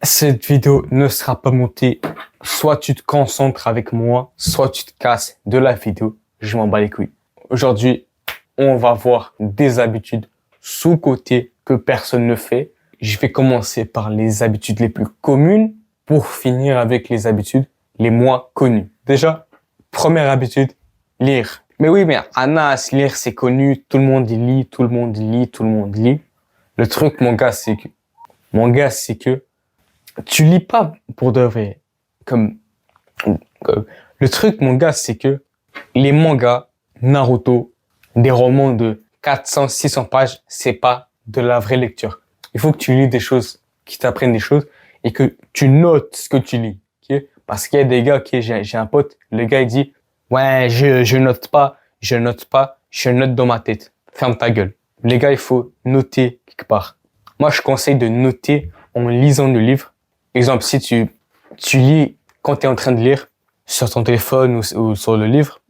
Cette vidéo ne sera pas montée. Soit tu te concentres avec moi, soit tu te casses de la vidéo. Je m'en bats les couilles. Aujourd'hui, on va voir des habitudes sous-cotées que personne ne fait. Je vais commencer par les habitudes les plus communes pour finir avec les habitudes les moins connues. Déjà, première habitude, lire. Mais oui, mais Anas, lire, c'est connu. Tout le monde lit, tout le monde lit, tout le monde lit. Le truc, mon gars, c'est que tu lis pas pour de vrai. Le truc, mon gars, c'est que les mangas, Naruto, des romans de 400, 600 pages, c'est pas de la vraie lecture. Il faut que tu lis des choses, qui t'apprennent des choses et que tu notes ce que tu lis. Okay? Parce qu'il y a des gars, j'ai un pote, le gars il dit, ouais, je note pas, je note dans ma tête. Ferme ta gueule. Les gars, il faut noter quelque part. Moi, je conseille de noter en lisant le livre. Exemple, si tu lis quand tu es en train de lire sur ton téléphone ou sur le livre,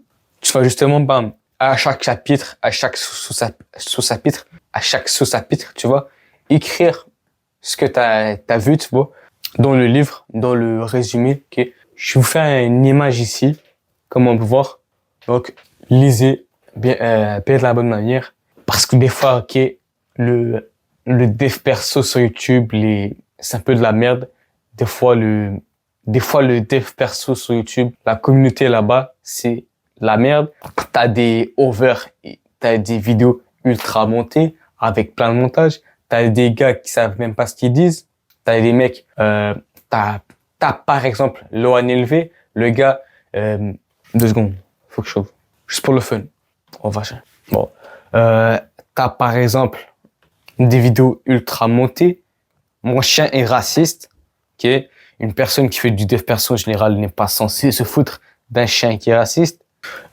tu vas justement, bam, à chaque chapitre, à chaque sous-chapitre, tu vas écrire ce que t'as vu, tu vois, dans le livre, dans le résumé. Okay. Je vous fais une image ici, comme on peut voir. Donc, lisez bien de la bonne manière. Parce que des fois, ok, le dev perso sur YouTube, c'est un peu de la merde. Des fois, le dev perso sur YouTube, la communauté là-bas, c'est la merde. T'as des vidéos ultra montées avec plein de montages. T'as des gars qui savent même pas ce qu'ils disent. T'as des mecs, t'as par exemple Loan LV, le gars, 2 secondes, faut que je chauffe. Juste pour le fun. On va chercher. Bon. T'as par exemple des vidéos ultra montées. Mon chien est raciste. Ok. Une personne qui fait du dev perso en général n'est pas censée se foutre d'un chien qui est raciste.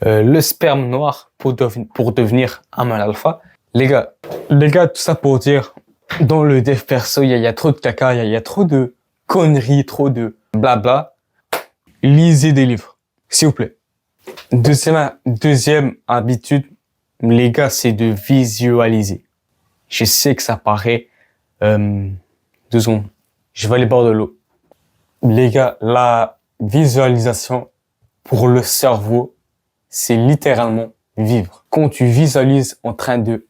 Le sperme noir pour devenir un mâle alpha. Les gars, tout ça pour dire, dans le dev perso, il y a trop de caca, il y a trop de conneries, trop de blabla. Lisez des livres, s'il vous plaît. Deuxième habitude, les gars, c'est de visualiser. Je sais que ça paraît 2 secondes. Je vais aller boire de l'eau. Les gars, la visualisation pour le cerveau, c'est littéralement vivre. Quand tu visualises en train de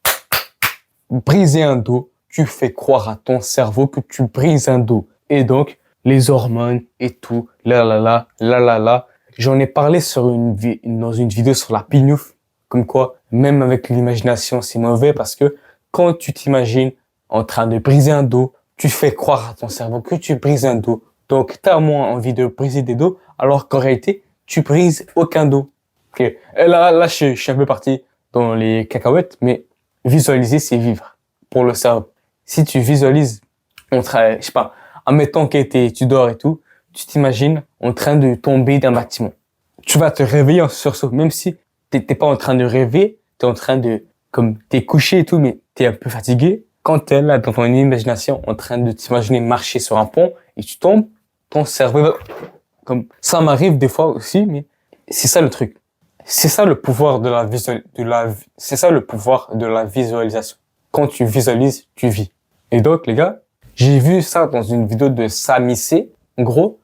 briser un dos, tu fais croire à ton cerveau que tu brises un dos. Et donc, les hormones et tout, là. J'en ai parlé dans une vidéo sur la pignouf. Comme quoi, même avec l'imagination, c'est mauvais parce que quand tu t'imagines en train de briser un dos, tu fais croire à ton cerveau que tu brises un dos. Donc, t'as moins envie de briser des dos, alors qu'en réalité, tu brises aucun dos. Okay. Et là, je suis un peu parti dans les cacahuètes, mais visualiser, c'est vivre pour le cerveau. Si tu visualises, je sais pas, admettons que tu dors et tout, tu t'imagines en train de tomber d'un bâtiment. Tu vas te réveiller en sursaut, même si t'es pas en train de rêver, t'es en train de, comme, t'es couché et tout, mais t'es un peu fatigué. Quand t'es là dans ton imagination, en train de t'imaginer marcher sur un pont et tu tombes, ton cerveau va, comme, ça m'arrive des fois aussi, mais c'est ça le truc. C'est ça le pouvoir c'est ça le pouvoir de la visualisation. Quand tu visualises, tu vis. Et donc, les gars, j'ai vu ça dans une vidéo de Samy C. En gros,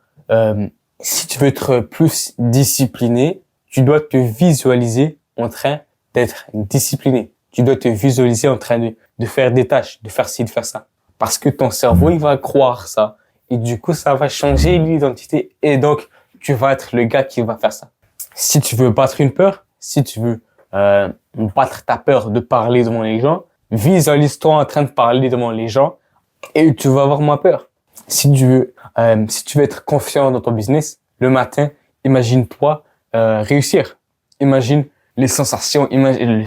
si tu veux être plus discipliné, tu dois te visualiser en train d'être discipliné. Tu dois te visualiser en train de faire des tâches, de faire ci, de faire ça. Parce que ton cerveau, il va croire ça. Et du coup, ça va changer l'identité. Et donc, tu vas être le gars qui va faire ça. Si tu veux battre une peur, si tu veux battre ta peur de parler devant les gens, visualise-toi en train de parler devant les gens et tu vas avoir moins peur. Si tu veux être confiant dans ton business, le matin, imagine-toi réussir. Imagine les sensations, imagine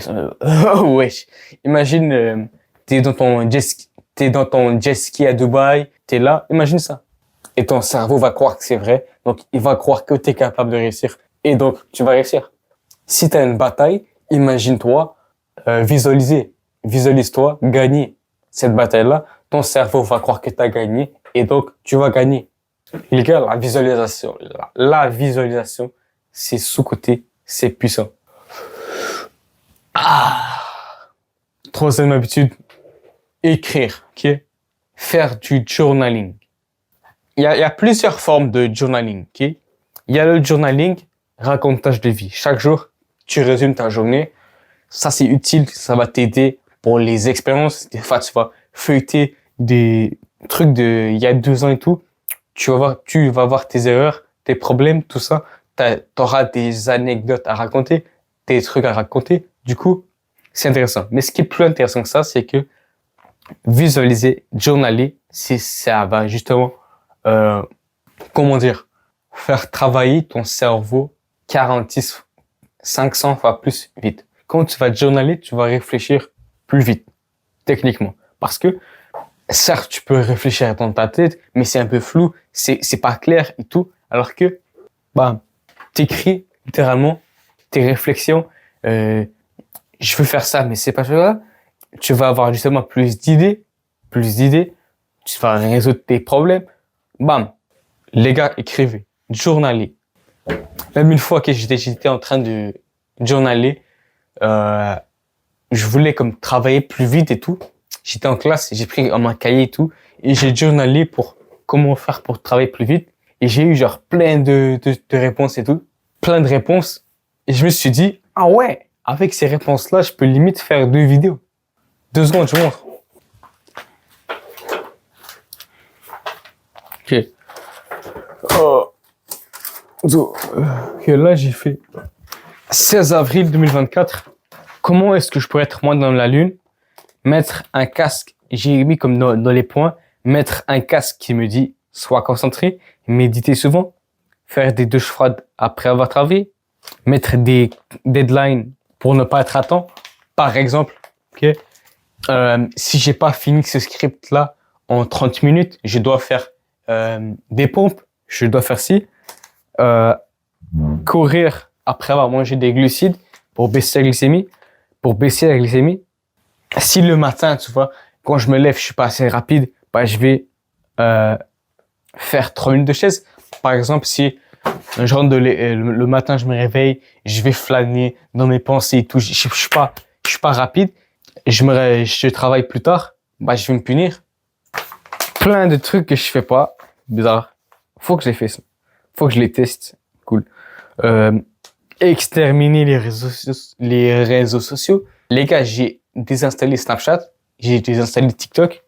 t'es dans ton jet ski à Dubaï, t'es là, imagine ça. Et ton cerveau va croire que c'est vrai, donc il va croire que t'es capable de réussir. Et donc, tu vas réussir. Si tu as une bataille, imagine-toi visualise-toi gagner cette bataille-là. Ton cerveau va croire que tu as gagné et donc tu vas gagner. Les gars, la visualisation, c'est sous-côté, c'est puissant. Troisième habitude, écrire, ok? Faire du journaling. il y a plusieurs formes de journaling, ok? Il y a le journaling, racontage de vie. Chaque jour, tu résumes ta journée. Ça, c'est utile, ça va t'aider pour les expériences. Des fois, tu vas feuilleter des trucs il y a 2 ans et tout. Tu vas voir tes erreurs, tes problèmes, tout ça. T'auras des anecdotes à raconter, des trucs à raconter. Du coup, c'est intéressant. Mais ce qui est plus intéressant que ça, c'est que visualiser, journaler, ça va justement, comment dire, faire travailler ton cerveau 46, 500 fois plus vite. Quand tu vas journaler, tu vas réfléchir plus vite, techniquement. Parce que, certes, tu peux réfléchir dans ta tête, mais c'est un peu flou, c'est pas clair et tout. Alors que, bah, t'écris littéralement tes réflexions, je veux faire ça, mais c'est pas ça. Tu vas avoir justement plus d'idées, tu vas résoudre tes problèmes. Bam! Les gars, écrivez, journalez. Même une fois que j'étais en train de journaler, je voulais comme travailler plus vite et tout. J'étais en classe, j'ai pris mon cahier et tout, et j'ai journalé pour comment faire pour travailler plus vite. Et j'ai eu genre plein de réponses et tout, plein de réponses. Et je me suis dit, ah ouais, avec ces réponses-là, je peux limite faire 2 vidéos. 2 secondes, je montre. Ok. Ok, là j'ai fait 16 avril 2024. Comment est-ce que je pourrais être moins dans la lune? Mettre un casque, j'ai mis comme dans les points, mettre un casque qui me dit sois concentré, méditer souvent, faire des douches froides après avoir travaillé, mettre des deadlines pour ne pas être à temps. Par exemple, ok, si j'ai pas fini ce script là en 30 minutes, je dois faire des pompes, je dois faire ci, courir après avoir mangé des glucides pour baisser la glycémie. Si le matin, tu vois, quand je me lève, je suis pas assez rapide, bah, je vais faire 3 minutes de chaise. Par exemple, si je rentre le matin, je me réveille, je vais flâner dans mes pensées et tout, je suis pas rapide, je travaille plus tard, bah, je vais me punir. Plein de trucs que je fais pas, bizarre. Faut que je les fasse. Faut que je les teste. Cool. Exterminer les réseaux sociaux. Les gars, j'ai désinstallé Snapchat, j'ai désinstallé TikTok,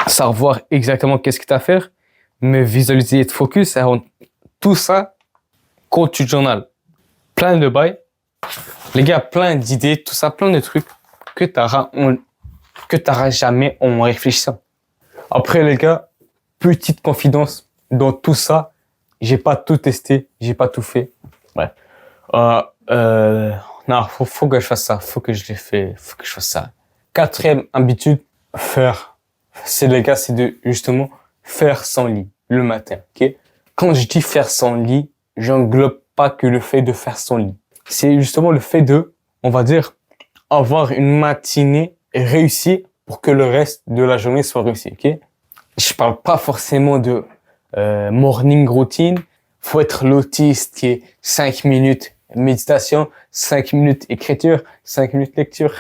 savoir exactement qu'est-ce que tu as à faire, me visualiser et te focus, tout ça, quand tu journal. Plein de bails. Les gars, plein d'idées, tout ça, plein de trucs que t'auras jamais en réfléchissant. Après, les gars, petite confidence, dans tout ça, j'ai pas tout testé, j'ai pas tout fait. Ouais. Non, faut que je fasse ça, faut que je fasse ça. 4e habitude, c'est les gars, c'est de justement faire son lit le matin, ok? Quand je dis faire son lit, j'englobe pas que le fait de faire son lit. C'est justement le fait de, on va dire, avoir une matinée réussie pour que le reste de la journée soit réussi, ok? Je parle pas forcément de morning routine. Faut être l'autiste qui est 5 minutes méditation, 5 minutes écriture, 5 minutes lecture.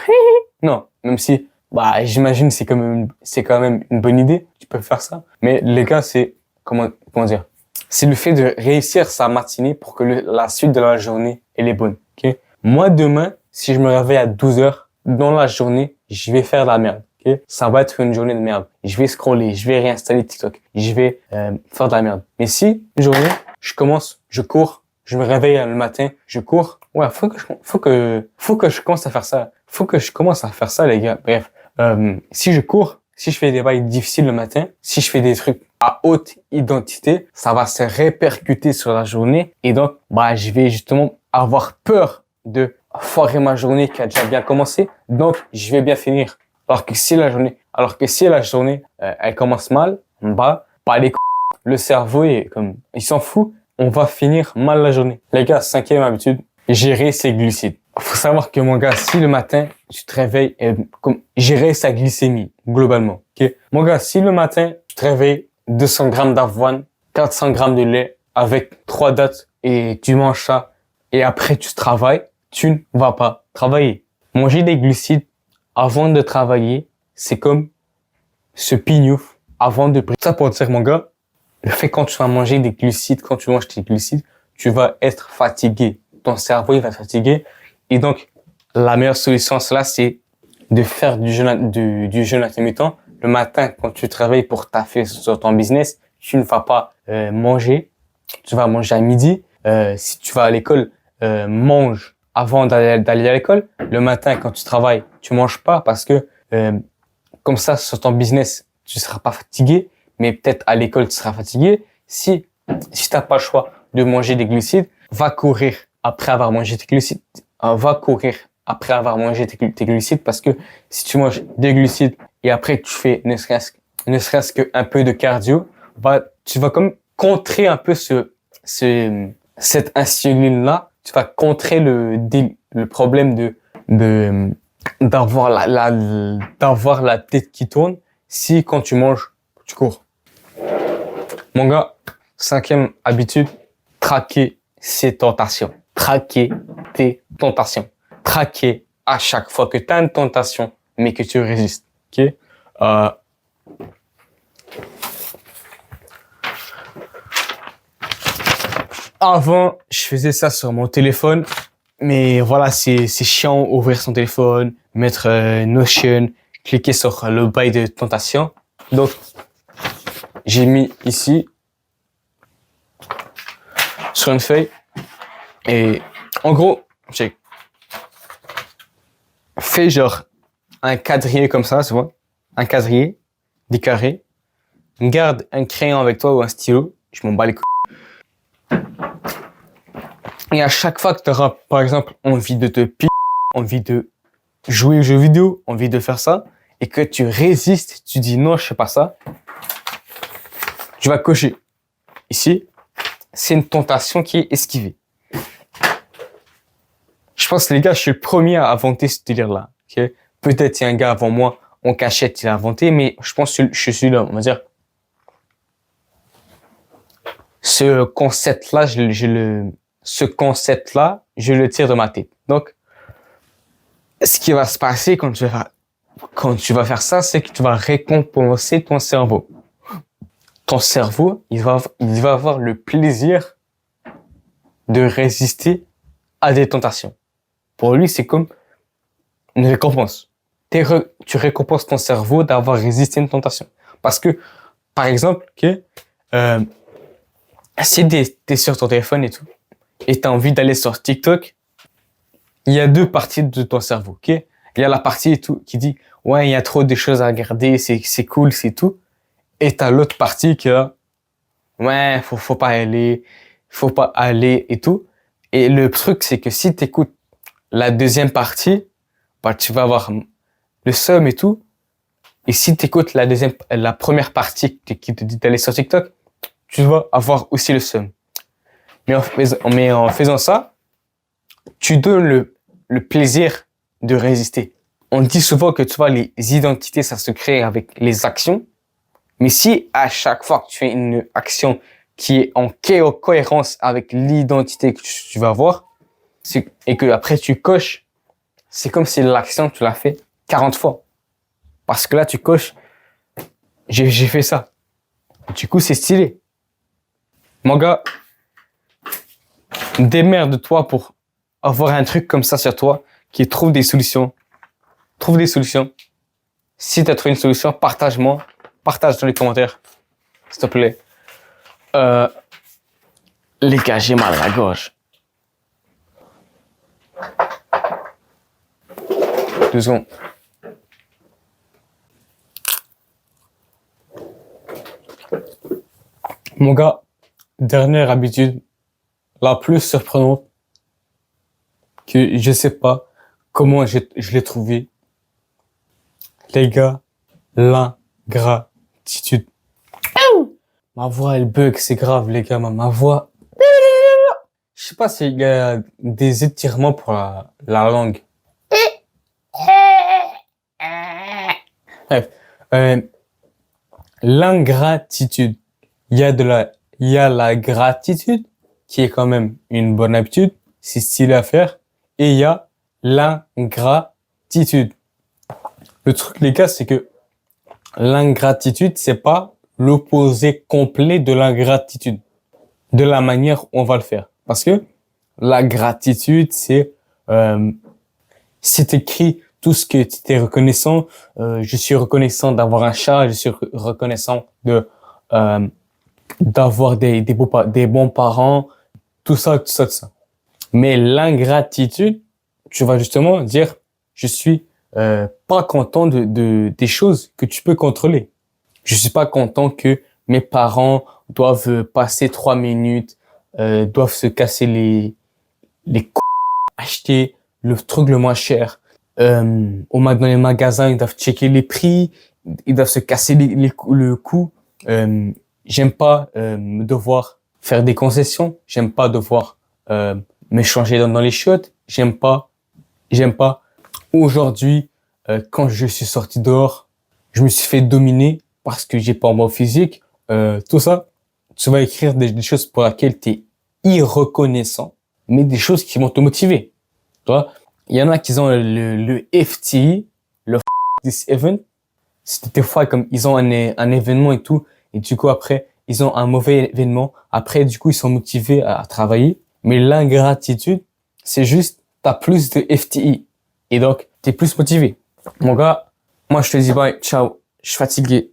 Non, même si, bah, j'imagine c'est quand même une bonne idée. Tu peux faire ça. Mais les gars, c'est, comment dire? C'est le fait de réussir sa matinée pour que la suite de la journée, elle est bonne, ok? Moi, demain, si je me réveille à 12 heures, dans la journée, je vais faire de la merde. Okay? Ça va être une journée de merde. Je vais scroller, je vais réinstaller TikTok, je vais faire de la merde. Mais si une journée, je cours, je me réveille le matin, je cours. Ouais, faut que je commence à faire ça. Faut que je commence à faire ça, les gars. Bref, si je cours, si je fais des bails difficiles le matin, si je fais des trucs à haute identité, ça va se répercuter sur la journée et donc, bah, je vais justement avoir peur de foirer ma journée qui a déjà bien commencé. Donc, je vais bien finir. Alors que si la journée, elle commence mal, bah, pas le cerveau est comme, il s'en fout, on va finir mal la journée. Les gars, 5e habitude, gérer ses glucides. Faut savoir que mon gars, si le matin, tu te réveilles, gérer sa glycémie, globalement, ok? Mon gars, si le matin, tu te réveilles, 200 grammes d'avoine, 400 grammes de lait, avec 3 dattes, et tu manges ça, et après tu travailles, tu ne vas pas travailler. Manger des glucides avant de travailler, c'est comme ce pignouf avant de prier. Ça pour dire, mon gars, le fait quand tu vas manger des glucides, quand tu manges tes glucides, tu vas être fatigué. Ton cerveau, il va être fatigué. Et donc, la meilleure solution à cela, c'est de faire du jeûne intermittent. Le matin, quand tu travailles pour taffer sur ton business, tu ne vas pas manger. Tu vas manger à midi. Si tu vas à l'école, mange avant d'aller à l'école. Le matin, quand tu travailles, tu manges pas parce que comme ça, sur ton business, tu seras pas fatigué, mais peut-être à l'école, tu seras fatigué. Si t'as pas le choix de manger des glucides, va courir après avoir mangé tes glucides. Va courir après avoir mangé tes glucides parce que si tu manges des glucides et après tu fais ne serait-ce qu'un peu de cardio, tu vas comme contrer un peu cette insuline-là. Tu vas contrer le problème d'avoir la tête qui tourne si quand tu manges, tu cours. Mon gars, 5e habitude, traquer ses tentations. Traquer tes tentations. Traquer à chaque fois que tu as une tentation, mais que tu résistes. Ok? Avant, je faisais ça sur mon téléphone, mais voilà, c'est chiant ouvrir son téléphone, mettre Notion, cliquer sur le bail de tentation. Donc, j'ai mis ici sur une feuille et en gros, j'ai fait genre un quadrillé comme ça, tu vois, un quadrillé, des carrés. Garde un crayon avec toi ou un stylo, je m'en bats les couilles. Et à chaque fois que tu auras, par exemple, envie de te piquer, envie de jouer aux jeux vidéo, envie de faire ça, et que tu résistes, tu dis non, je fais pas ça, tu vas cocher. Ici, c'est une tentation qui est esquivée. Je pense, les gars, je suis le premier à inventer ce délire-là. Okay? Peut-être il y a un gars avant moi, en cachette, il a inventé, mais je pense que je suis là, on va dire. Ce concept-là, je le tire de ma tête. Donc, ce qui va se passer quand tu vas faire ça, c'est que tu vas récompenser ton cerveau. Ton cerveau, il va avoir le plaisir de résister à des tentations. Pour lui, c'est comme une récompense. Tu récompenses ton cerveau d'avoir résisté à une tentation. Parce que, par exemple, si t'es sur ton téléphone et tout, et t'as envie d'aller sur TikTok, il y a deux parties de ton cerveau, ok? Il y a la partie et tout qui dit, ouais, il y a trop de choses à regarder, c'est cool, c'est tout. Et t'as l'autre partie qui a, ouais, faut pas aller et tout. Et le truc, c'est que si t'écoutes la deuxième partie, bah, tu vas avoir le seum et tout. Et si t'écoutes la première partie qui te dit d'aller sur TikTok, tu vas avoir aussi le seum. Mais en faisant ça, tu donnes le plaisir de résister. On dit souvent que tu vois, les identités, ça se crée avec les actions. Mais si à chaque fois que tu fais une action qui est en cohérence avec l'identité que tu vas avoir, et que après tu coches, c'est comme si l'action, tu l'as fait 40 fois. Parce que là, tu coches, j'ai fait ça. Du coup, c'est stylé. Mon gars, démerde-toi pour avoir un truc comme ça sur toi qui trouve des solutions. Trouve des solutions. Si tu as trouvé une solution, partage dans les commentaires, s'il te plaît. Les gars, j'ai mal à la gorge. 2 secondes. Mon gars, dernière habitude, la plus surprenante, que je sais pas comment je l'ai trouvée. Les gars, l'ingratitude. Ma voix, elle bug, c'est grave, les gars, ma voix. Je sais pas s'il y a des étirements pour la langue. Bref, l'ingratitude. Il y a la gratitude, qui est quand même une bonne habitude, c'est stylé à faire, et il y a l'ingratitude. Le truc, les gars, c'est que L'ingratitude, c'est pas l'opposé complet de l'ingratitude, de la manière où on va le faire. Parce que la gratitude, c'est écrit tout ce que tu es reconnaissant. Je suis reconnaissant d'avoir un chat, je suis reconnaissant euh, d'avoir des bons parents, tout ça, tout ça, tout ça. Mais l'ingratitude, tu vas justement dire, je suis pas content des choses que tu peux contrôler. Je suis pas content que mes parents doivent passer 3 minutes, doivent se casser les acheter le truc le moins cher. Dans les magasins, ils doivent checker les prix, ils doivent se casser le cou. J'aime pas devoir faire des concessions, j'aime pas devoir m'échanger dans les chiottes, j'aime pas. Aujourd'hui, quand je suis sorti dehors, je me suis fait dominer parce que j'ai pas un bon physique. Tout ça, tu vas écrire des choses pour lesquelles tu es irreconnaissant, mais des choses qui vont te motiver. Tu vois, il y en a qui ont le FTI, le this event. C'est des fois comme ils ont un événement et tout, et du coup après ils ont un mauvais événement. Après du coup ils sont motivés à travailler. Mais l'ingratitude, c'est juste t'as plus de FTI et donc t'es plus motivé. Mon gars, moi je te dis bye, ciao, je suis fatigué.